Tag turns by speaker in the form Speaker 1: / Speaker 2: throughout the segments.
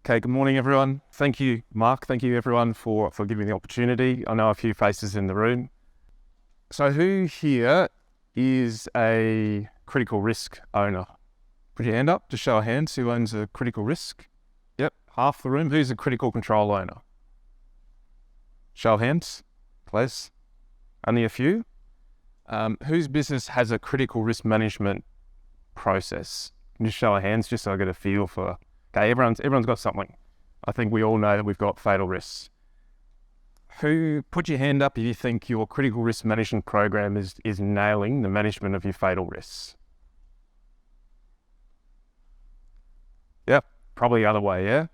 Speaker 1: Okay, good morning, everyone. Thank you, Mark. Thank you, everyone, for giving me the opportunity. I know a few faces in the room. So who here is a critical risk owner? Put your hand up to show of hands. Who owns a critical risk? Yep, half the room. Who's a critical control owner? Show of hands, please. Only a few. Whose business has a critical risk management process? Can you show of hands just so I get a feel for... Okay, everyone's got something. I think we all know that we've got fatal risks. Put your hand up if you think your critical risk management program is nailing the management of your fatal risks. Yep, probably the other way, yeah?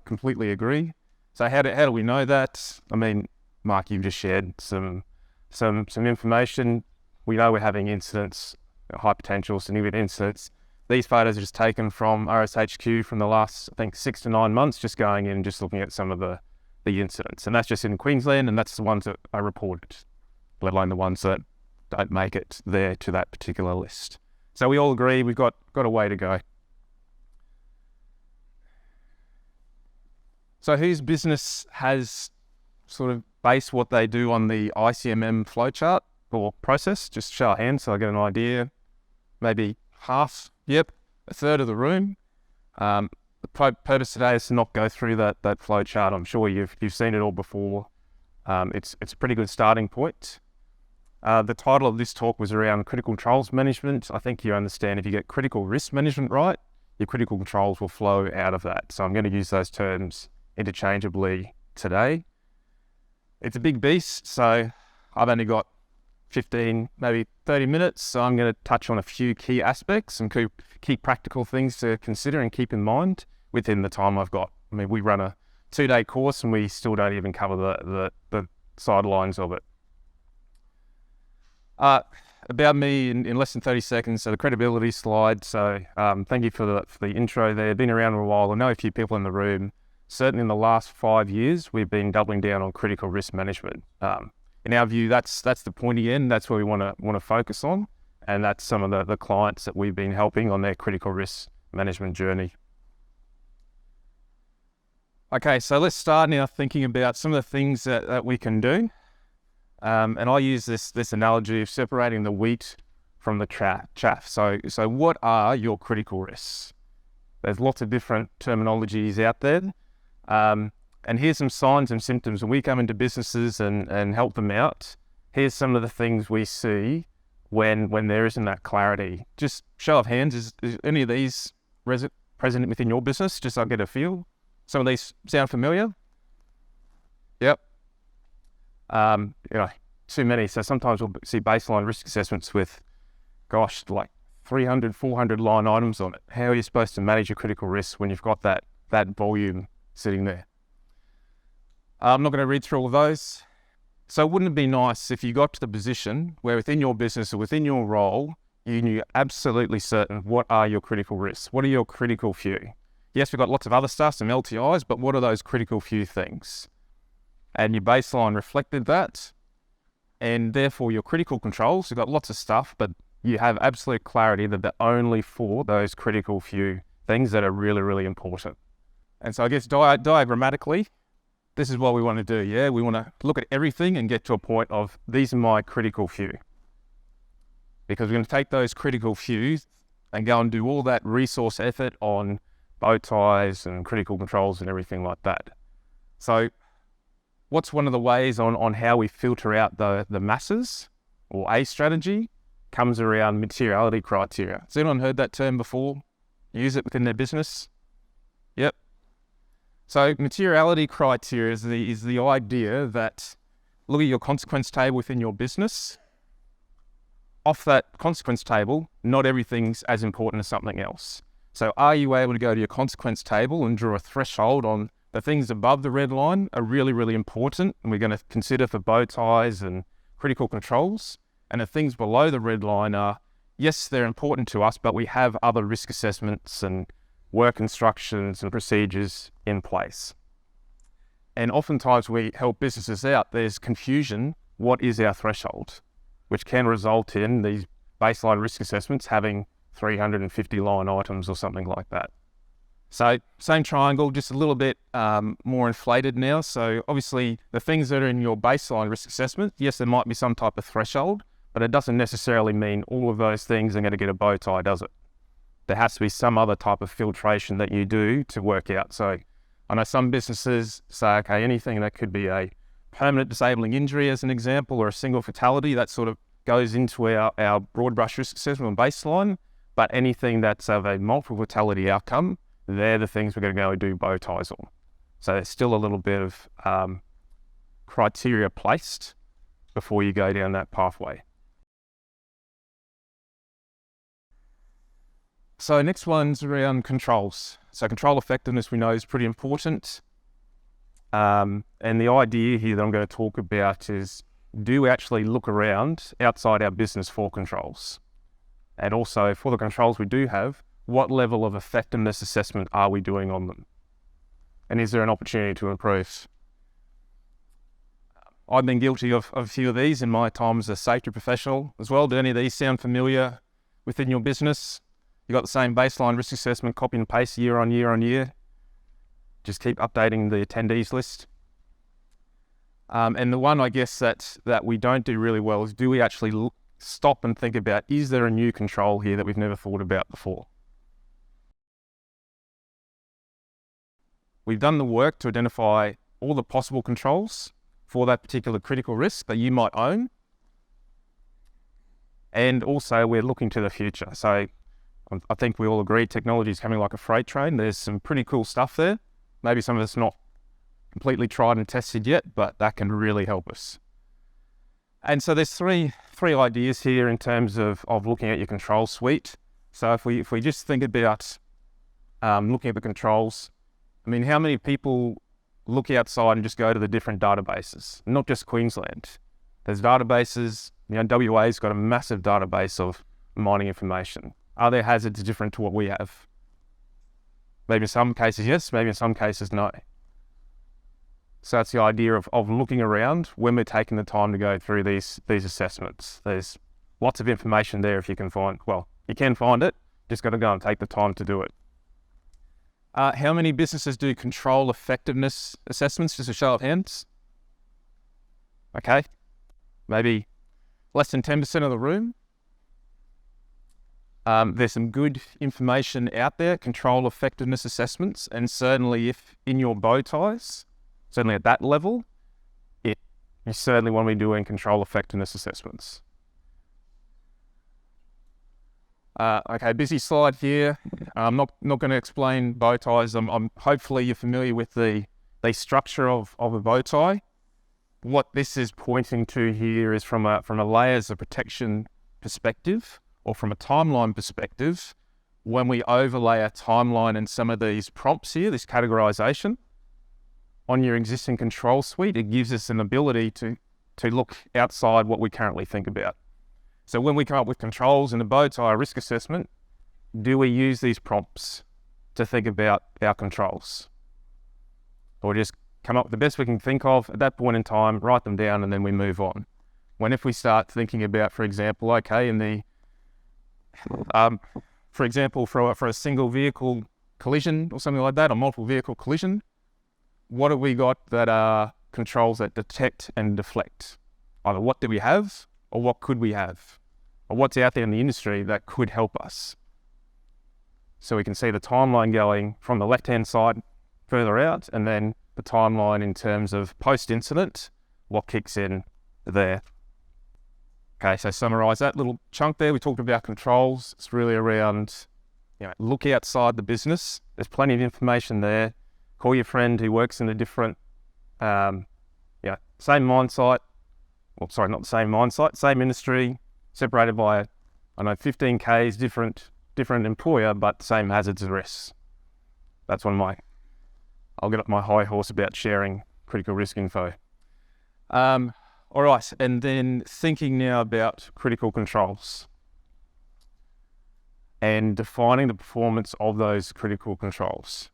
Speaker 1: Completely agree. So how do we know that? I mean, Mark, you've just shared some information. We know we're having incidents, high potential, significant incidents. These photos are just taken from RSHQ from the last, I think, 6 to 9 months, just going in and just looking at some of the incidents. And that's just in Queensland, and that's the ones that are reported, let alone the ones that don't make it there to that particular list. So we all agree we've got a way to go. So whose business has sort of based what they do on the ICMM flowchart or process? Just show of hands so I get an idea. Maybe half. Yep, a third of the room. The purpose today is to not go through that flow chart. I'm sure you've seen it all before. It's a pretty good starting point. The title of this talk was around critical controls management. I think you understand if you get critical risk management right, your critical controls will flow out of that. So I'm going to use those terms interchangeably today. It's a big beast, so I've only got 15, maybe 30 minutes. So I'm going to touch on a few key aspects and key practical things to consider and keep in mind within the time I've got. I mean, we run a 2-day course and we still don't even cover the sidelines of it. About me in less than 30 seconds. So the credibility slide. So thank you for the intro there. Been around for a while. I know a few people in the room. Certainly in the last 5 years, we've been doubling down on critical risk management. In our view, that's the pointy end. That's where we want to focus on, and that's some of the clients that we've been helping on their critical risk management journey. Okay, so let's start now thinking about some of the things that we can do. And I use this analogy of separating the wheat from the chaff. So what are your critical risks? There's lots of different terminologies out there. And here's some signs and symptoms. When we come into businesses and help them out, here's some of the things we see when there isn't that clarity. Just show of hands, is any of these present within your business? Just so I get a feel. Some of these sound familiar? Yep. Too many. So sometimes we'll see baseline risk assessments with, gosh, like 300, 400 line items on it. How are you supposed to manage your critical risk when you've got that volume sitting there? I'm not going to read through all of those. So wouldn't it be nice if you got to the position where within your business or within your role, you knew absolutely certain what are your critical risks? What are your critical few? Yes, we've got lots of other stuff, some LTIs, but what are those critical few things? And your baseline reflected that. And therefore your critical controls, you've got lots of stuff, but you have absolute clarity that they're only for those critical few things that are really, really important. And so I guess diagrammatically, this is what we want to do, yeah? We want to look at everything and get to a point of, these are my critical few. Because we're going to take those critical few and go and do all that resource effort on bow ties and critical controls and everything like that. So what's one of the ways on how we filter out the masses, or a strategy, comes around materiality criteria. Has anyone heard that term before? Use it within their business? Yep. So materiality criteria is the idea that, look at your consequence table within your business. Off that consequence table, not everything's as important as something else. So are you able to go to your consequence table and draw a threshold on the things above the red line are really, really important, and we're going to consider for bow ties and critical controls. And the things below the red line are, yes, they're important to us, but we have other risk assessments and work instructions and procedures in place. And oftentimes we help businesses out, there's confusion, what is our threshold? Which can result in these baseline risk assessments having 350 line items or something like that. So same triangle, just a little bit more inflated now. So obviously the things that are in your baseline risk assessment, yes, there might be some type of threshold, but it doesn't necessarily mean all of those things are going to get a bow tie, does it? There has to be some other type of filtration that you do to work out. So I know some businesses say, okay, anything that could be a permanent disabling injury as an example, or a single fatality, that sort of goes into our broad brush risk assessment baseline. But anything that's of a multiple fatality outcome, they're the things we're going to go and do bow ties on. So there's still a little bit of criteria placed before you go down that pathway. So next one's around controls. So control effectiveness we know is pretty important. And the idea here that I'm going to talk about is, do we actually look around outside our business for controls? And also for the controls we do have, what level of effectiveness assessment are we doing on them? And is there an opportunity to improve? I've been guilty of a few of these in my time as a safety professional as well. Do any of these sound familiar within your business? You got the same baseline risk assessment, copy and paste year on year on year. Just keep updating the attendees list. And the one I guess that we don't do really well is, do we actually stop and think about, is there a new control here that we've never thought about before? We've done the work to identify all the possible controls for that particular critical risk that you might own. And also we're looking to the future. So I think we all agree technology is coming like a freight train. There's some pretty cool stuff there. Maybe some of it's not completely tried and tested yet, but that can really help us. And so there's three ideas here in terms of looking at your control suite. So if we just think about looking at the controls, I mean, how many people look outside and just go to the different databases? Not just Queensland. There's databases, WA's got a massive database of mining information. Are there hazards different to what we have? Maybe in some cases, yes, maybe in some cases, no. So that's the idea of looking around when we're taking the time to go through these assessments. There's lots of information there if you can find, well, you can find it, just got to go and take the time to do it. How many businesses do control effectiveness assessments? Just a show of hands. Okay, maybe less than 10% of the room. There's some good information out there, control effectiveness assessments, and certainly if in your bow ties, certainly at that level, you certainly want to be doing control effectiveness assessments. Okay, busy slide here. I'm not going to explain bow ties. I'm hopefully you're familiar with the structure of a bow tie. What this is pointing to here is from a layers of protection perspective, or from a timeline perspective. When we overlay a timeline and some of these prompts here, this categorization on your existing control suite, it gives us an ability to look outside what we currently think about. So when we come up with controls in the bow tie risk assessment, do we use these prompts to think about our controls? Or just come up with the best we can think of at that point in time, write them down, and then we move on. When if we start thinking about, for example, okay, in the, for example, for a single vehicle collision or something like that, or multiple vehicle collision, what have we got that are controls that detect and deflect? Either what do we have, or what could we have? Or what's out there in the industry that could help us? So we can see the timeline going from the left-hand side further out, and then the timeline in terms of post-incident, what kicks in there. Okay, so summarize that little chunk there. We talked about controls. It's really around, look outside the business. There's plenty of information there. Call your friend who works in a different, same mine site. Well, sorry, not the same mine site, same industry, separated by, 15 Ks, different employer, but same hazards and risks. That's I'll get up my high horse about sharing critical risk info. All right, and then thinking now about critical controls and defining the performance of those critical controls.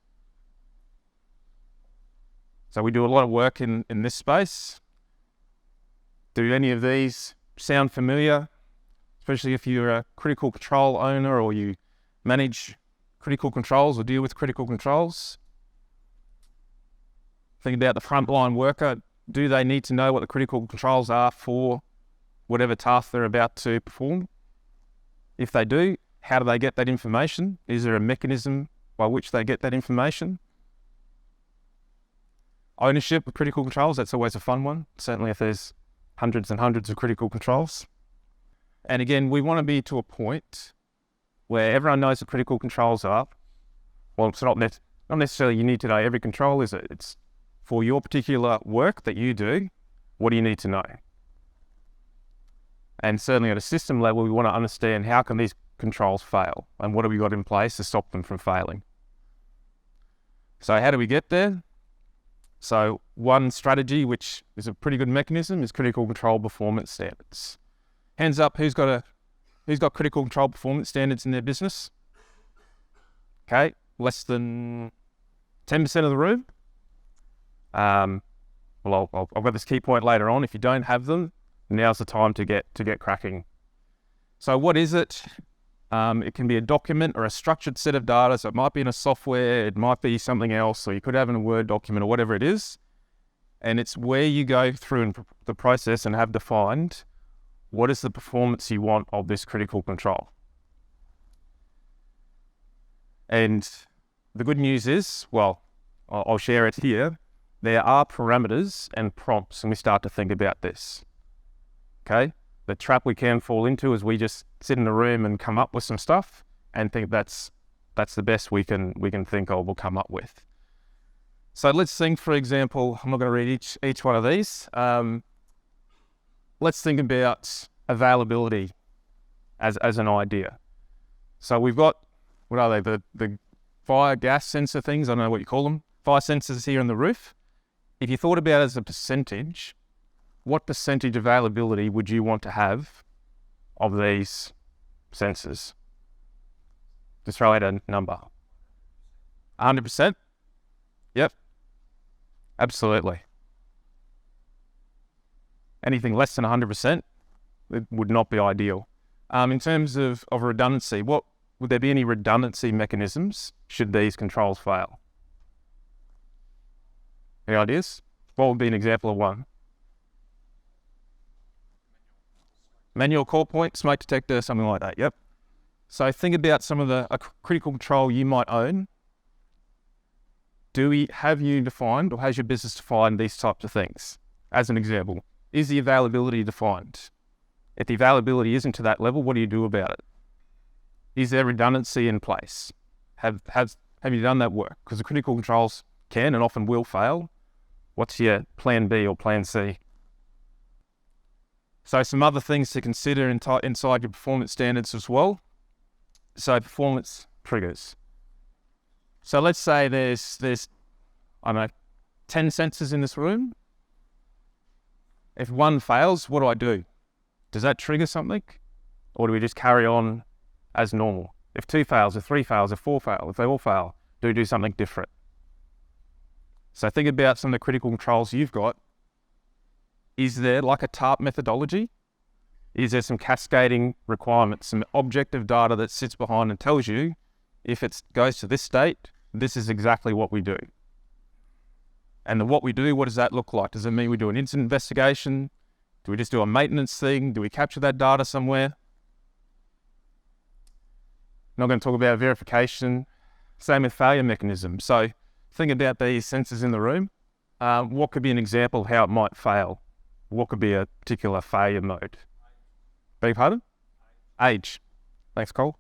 Speaker 1: So we do a lot of work in this space. Do any of these sound familiar? Especially if you're a critical control owner or you manage critical controls or deal with critical controls. Think about the frontline worker. Do they need to know what the critical controls are for whatever task they're about to perform? If they do, how do they get that information? Is there a mechanism by which they get that information? Ownership of critical controls, that's always a fun one, certainly if there's hundreds and hundreds of critical controls. And again, we want to be to a point where everyone knows the critical controls are. Well, it's not necessarily you need to know every control, is it? It's for your particular work that you do, what do you need to know? And certainly at a system level, we want to understand how can these controls fail and what have we got in place to stop them from failing. So how do we get there? So one strategy, which is a pretty good mechanism, is critical control performance standards. Hands up, who's got critical control performance standards in their business? Okay, less than 10% of the room. Well, I've got this key point later on. If you don't have them, now's the time to get cracking. So what is it? It can be a document or a structured set of data. So it might be in a software, it might be something else, or you could have it in a Word document or whatever it is. And it's where you go through the process and have defined what is the performance you want of this critical control. And the good news is, well, I'll share it here. There are parameters and prompts, and we start to think about this. Okay? The trap we can fall into is we just sit in a room and come up with some stuff and think that's the best we can think of or come up with. So let's think, for example, I'm not going to read each one of these. Let's think about availability as an idea. So we've got, what are they? The fire gas sensor things, I don't know what you call them. Fire sensors here on the roof. If you thought about it as a percentage, what percentage availability would you want to have of these sensors? Just throw out a number. 100%? Yep. Absolutely. Anything less than 100%, it would not be ideal. In terms of redundancy, would there be any redundancy mechanisms should these controls fail? Any ideas? What would be an example of one? Manual call point, smoke detector, something like that, yep. So think about some of a critical control you might own. Have you defined or has your business defined these types of things? As an example, is the availability defined? If the availability isn't to that level, what do you do about it? Is there redundancy in place? Have you done that work? Because the critical controls can and often will fail. What's your plan B or plan C? So some other things to consider inside your performance standards as well. So performance triggers. So let's say there's I don't know, 10 sensors in this room. If one fails, what do I do? Does that trigger something? Or do we just carry on as normal? If 2 fails, if 3 fails, if 4 fail, if they all fail, do we do something different? So think about some of the critical controls you've got. Is there like a TARP methodology? Is there some cascading requirements, some objective data that sits behind and tells you if it goes to this state, this is exactly what we do? And the what we do, what does that look like? Does it mean we do an incident investigation? Do we just do a maintenance thing? Do we capture that data somewhere? Not going to talk about verification. Same with failure mechanisms. So think about these sensors in the room. What could be an example of how it might fail? What could be a particular failure mode? Beg your pardon? Age. Thanks, Cole.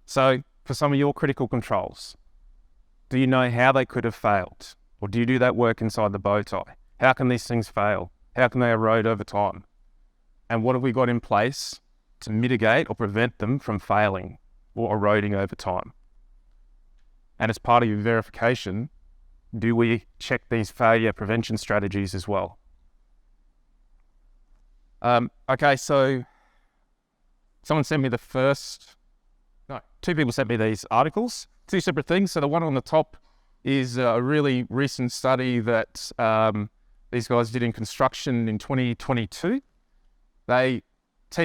Speaker 1: So for some of your critical controls, do you know how they could have failed? Or do you do that work inside the bow tie? How can these things fail? How can they erode over time? And what have we got in place to mitigate or prevent them from failing or eroding over time? And as part of your verification, do we check these failure prevention strategies as well? Okay, so someone sent me two people sent me these articles, 2 separate things. So the one on the top is a really recent study that these guys did in construction in 2022. 10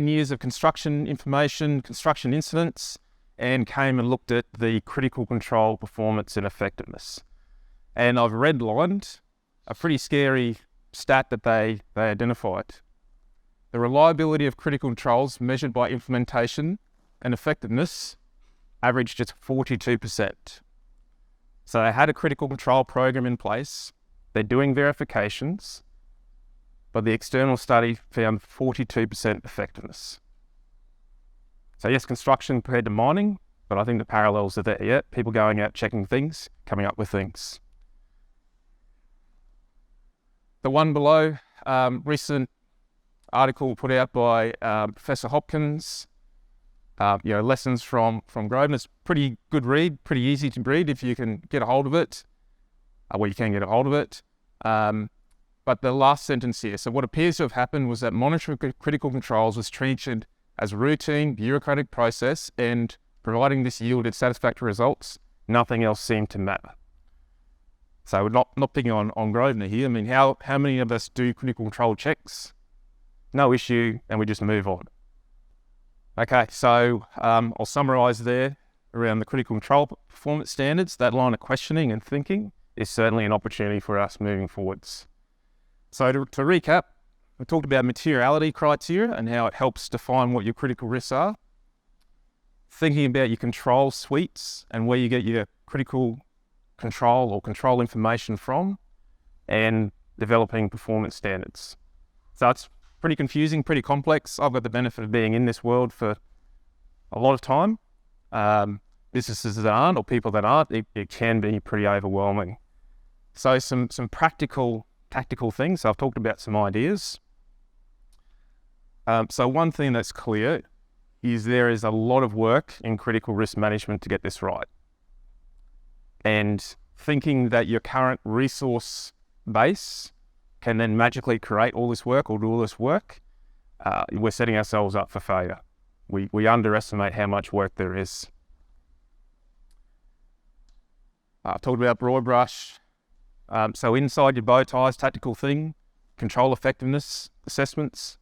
Speaker 1: years of construction information, construction incidents, and came and looked at the critical control performance and effectiveness. And I've redlined a pretty scary stat that they identified. The reliability of critical controls measured by implementation and effectiveness averaged just 42%. So they had a critical control program in place, they're doing verifications, but the external study found 42% effectiveness. So yes, construction compared to mining, but I think the parallels are there. Yeah, people going out, checking things, coming up with things. The one below, recent article put out by Professor Hopkins, lessons from Grosvenor. It's pretty good read, pretty easy to read if you can get a hold of it. You can get a hold of it. But the last sentence here, so what appears to have happened was that monitoring critical controls was treated as a routine bureaucratic process, and providing this yielded satisfactory results, nothing else seemed to matter. So we're not picking on Grosvenor here. I mean, how many of us do critical control checks? No issue, and we just move on. Okay, so I'll summarise there around the critical control performance standards. That line of questioning and thinking is certainly an opportunity for us moving forwards. So to recap, we talked about materiality criteria and how it helps define what your critical risks are. Thinking about your control suites and where you get your critical control or control information from, and developing performance standards. So it's pretty confusing, pretty complex. I've got the benefit of being in this world for a lot of time. Businesses that aren't, or people that aren't, it can be pretty overwhelming. So some practical, tactical things. So I've talked about some ideas. So one thing that's clear is there is a lot of work in critical risk management to get this right. And thinking that your current resource base can then magically create all this work or do all this work, we're setting ourselves up for failure. We underestimate how much work there is. I've talked about broad brush. So inside your bow ties, tactical thing, control effectiveness assessments.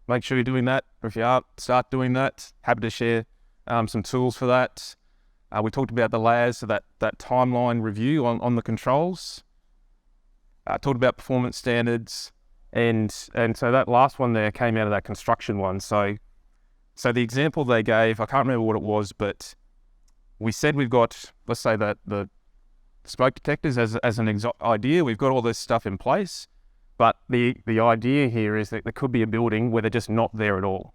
Speaker 1: Make sure you're doing that. Or if you aren't, start doing that. Happy to share some tools for that. We talked about the layers, so that timeline review on the controls. Talked about performance standards, and so that last one there came out of that construction one. So the example they gave, I can't remember what it was, but we said we've got, let's say that the smoke detectors as an idea, we've got all this stuff in place, but the idea here is that there could be a building where they're just not there at all.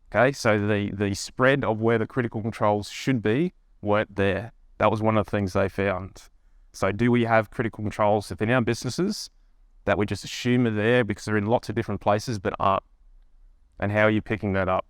Speaker 1: Okay, so the spread of where the critical controls should be weren't there. That was one of the things they found. So do we have critical controls within our businesses that we just assume are there because they're in lots of different places but aren't? And how are you picking that up?